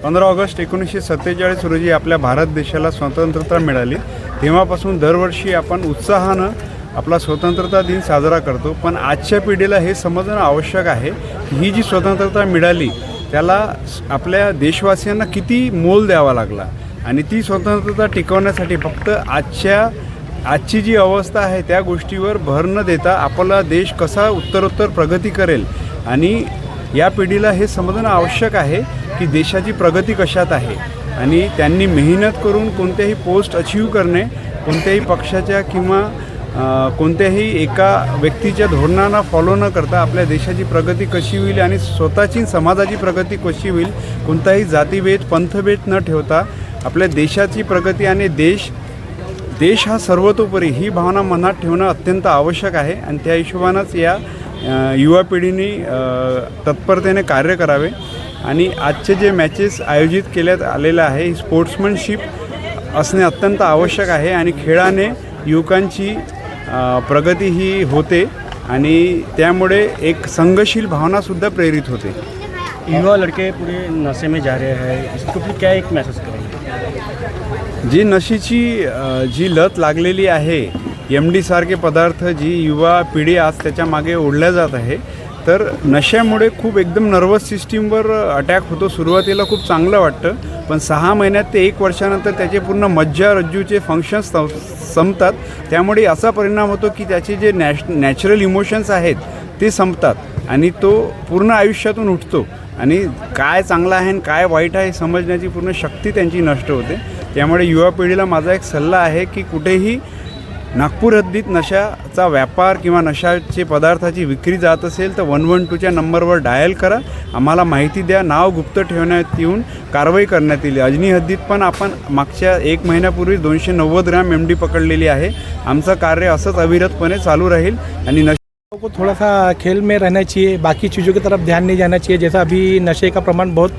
15 August 1947 रोजी आपल्या भारत देशाला स्वतंत्रता मिळाली। तेव्हापासून दरवर्षी आपण उत्साहानं आपला स्वतंत्रता दिन साजरा करतो। पण आजच्या पिढीला हे समजणं आवश्यक आहे की ही जी स्वतंत्रता मिळाली त्याला आपल्या देशवासियांना किती मोल द्यावा लागला आणि ती स्वतंत्रता टिकवण्यासाठी फक्त आजची जी अवस्था आहे त्या गोष्टीवर भर न देता आपला देश कसा उत्तरोत्तर प्रगती करेल आणि या पिढीला हे समजणं आवश्यक आहे की देशाची प्रगती कशात आहे आणि त्यांनी मेहनत करून कोणत्याही पोस्ट अचीव करणे, कोणत्याही पक्षाच्या किंवा कोणत्याही एका व्यक्तीच्या धोरणांना फॉलो न करता आपल्या देशाची प्रगती कशी होईल आणि स्वतःची समाजाची प्रगती कशी होईल, कोणताही जातीभेद पंथभेद न ठेवता आपल्या देशाची प्रगती आणि देश हा सर्वतोपरी ही भावना मनात ठेवणं अत्यंत आवश्यक आहे आणि त्या हिशोबानंच या युवा पिढीने तत्परतेने कार्य करावे आणि आजचे जे मॅचेस आयोजित केल्यात आलेले आहे ही स्पोर्ट्समनशिप असणे अत्यंत आवश्यक आहे आणि खेळाने युवकांची प्रगती ही होते आणि त्यामुळे एक संघशील भावनासुद्धा प्रेरित होते। युवा लड़के पूरे नशे में जा रहे हैं, इसको भी क्या एक मैसेज करेंगे? जी नशेची जी लत लागलेली आहे, MD सारखे पदार्थ जी युवा पिढी आज त्याच्या मागे ओढल्या जात आहे, तर नशामुळे खूप एकदम नर्वस सिस्टीमवर अटॅक होतो। सुरुवातीला खूप चांगलं वाटतं पण 6 महिन्यात ते 1 वर्षानंतर त्याचे पूर्ण मज्जारज्जूचे फंक्शन्स संपतात। त्यामुळे असा परिणाम होतो की त्याचे जे नॅचरल इमोशन्स आहेत ते संपतात आणि तो पूर्ण आयुष्यातून उठतो आणि काय चांगलं आहे आणि काय वाईट आहे समजण्याची पूर्ण शक्ती त्यांची नष्ट होते। त्यामुळे युवा पिढीला माझा एक सल्ला आहे की कुठेही नागपूर हद्दीत नशाचा व्यापार किंवा नशाचे पदार्थाची विक्री जात असेल तर 112च्या नंबरवर डायल करा, आम्हाला माहिती द्या, नाव गुप्त ठेवण्यात येऊन कारवाई करण्यात येईल। अजनी हद्दीत पण आपण मागच्या 1 महिन्यापूर्वी 290 ग्रॅम MD पकडलेली आहे। आमचं कार्य असंच अविरतपणे चालू राहील आणि नशे को थोड़ा सा खेल में रहना चाहिए, बाकी चीज़ों की तरफ ध्यान नहीं जाना चाहिए। जैसा अभी नशे का प्रमाण बहुत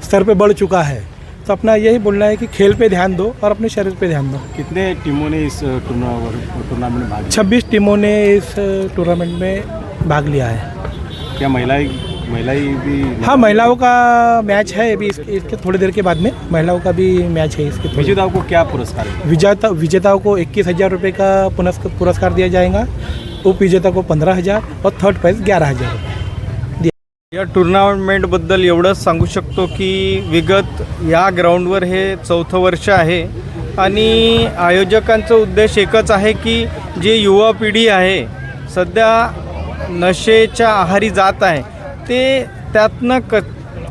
स्तर पे बढ़ चुका है, तो अपना यही बोलना है कि खेल पे ध्यान दो और अपने शरीर पे ध्यान दो। कितने टीमों ने इस टूर्नामेंट में भाग लिया? 26 टीमों ने इस टूर्नामेंट में भाग लिया है। क्या महिलाएं भी? हाँ, महिलाओं का मैच है अभी इसके थोड़ी देर के बाद में महिलाओं का भी मैच है। इसके विजेताओं को क्या पुरस्कार है? विजेताओं को 21,000 रुपये का पुरस्कार दिया जाएगा, उप विजेता को 15,000 और थर्ड प्राइज 11,000 रुपये। या टूर्नामेंटबद्दल एवढंच सांगू शकतो की विगत या ग्राउंडवर हे 4थं वर्ष आहे आणि आयोजकांचा उद्देश एकच आहे की जे युवा पिढी आहे सध्या नशेच्या आहारी जात आहे ते त्यातनं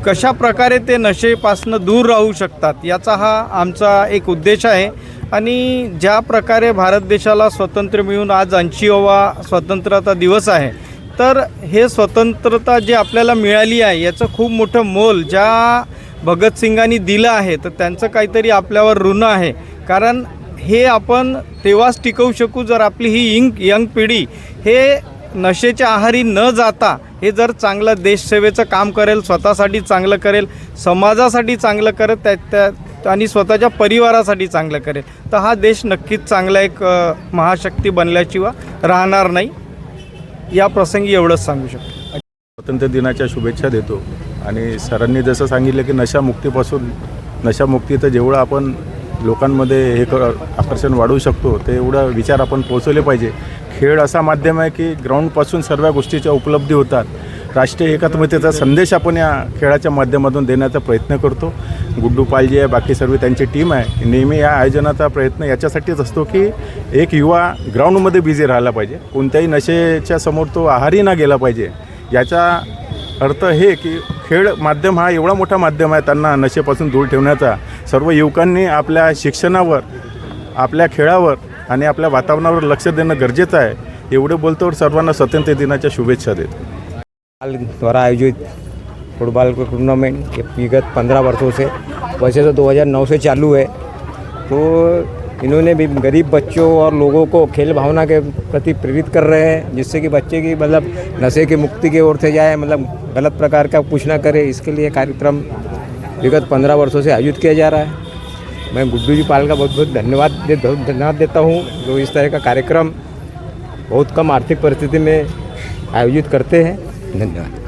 कशा प्रकारे ते नशेपासून दूर राहू शकतात याचा हा आमचा एक उद्देश आहे। आणि ज्या प्रकारे भारत देशाला स्वातंत्र्य मिळून आज 80वा स्वतंत्रता दिवस आहे, तर हे स्वतंत्रता जे आपल्याला मिळाली आहे याचं खूप मोठं मोल ज्या भगतसिंगांनी दिलं आहे तर त्यांचं काहीतरी आपल्यावर ऋण आहे, कारण हे आपण तेव्हाच टिकवू शकू जर आपली ही यंग पिढी हे नशेच्या आहारी न जाता हे जर चांगलं देशसेवेचं काम करेल, स्वतःसाठी चांगलं करेल, समाजासाठी चांगलं करेल आणि स्वतःच्या परिवारासाठी चांगलं करेल, तर हा देश नक्कीच चांगला एक महाशक्ती बनल्याशिवाय राहणार नाही। या प्रसंगी एवढंच सांगू शकतो। स्वातंत्र्य दिनाच्या शुभेच्छा देतो आणि सरांनी जसं सांगितलं की नशामुक्ती तर जेवढं आपण लोकांमध्ये हे आकर्षण वाढवू शकतो ते एवढा विचार आपण पोहोचवले पाहिजे। खेळ असा माध्यम आहे की ग्राउंडपासून सर्व गोष्टीच्या उपलब्धी होतात। राष्ट्रीय एकात्मतेचा संदेश आपण या खेळाच्या माध्यमातून देण्याचा प्रयत्न करतो। गुड्डू पाल जी आहे, बाकी सर्व त्यांची टीम आहे, नेहमी या आयोजनाचा प्रयत्न याच्यासाठीच असतो की एक युवा ग्राउंडमध्ये बिझी राहायला पाहिजे, कोणत्याही नशेच्या समोर तो आहारी ना गेला पाहिजे। याचा अर्थ हे की खेळ माध्यम हा एवढा मोठा माध्यम आहे त्यांना नशेपासून दूर ठेवण्याचा। सर्व युवकांनी आपल्या शिक्षणावर, आपल्या खेळावर आणि आपल्या वातावरणावर लक्ष देणं गरजेचं आहे। एवढं बोलतो सर्वांना स्वातंत्र्य दिनाच्या शुभेच्छा देतो। द्वारा आयोजित फुटबॉल का टूर्नामेंट ये विगत 15 वर्षों से, वैसे तो 2009 से चालू है, तो इन्होंने भी गरीब बच्चों और लोगों को खेल भावना के प्रति प्रेरित कर रहे हैं, जिससे कि बच्चे की मतलब नशे की मुक्ति की ओर से जाए, मतलब गलत प्रकार का कुछ ना करे। इसके लिए कार्यक्रम विगत 15 वर्षों से आयोजित किया जा रहा है। मैं गुड्डू जी पाल का बहुत बहुत धन्यवाद देता हूँ जो इस तरह का कार्यक्रम बहुत कम आर्थिक परिस्थिति में आयोजित करते हैं। धन्यवाद।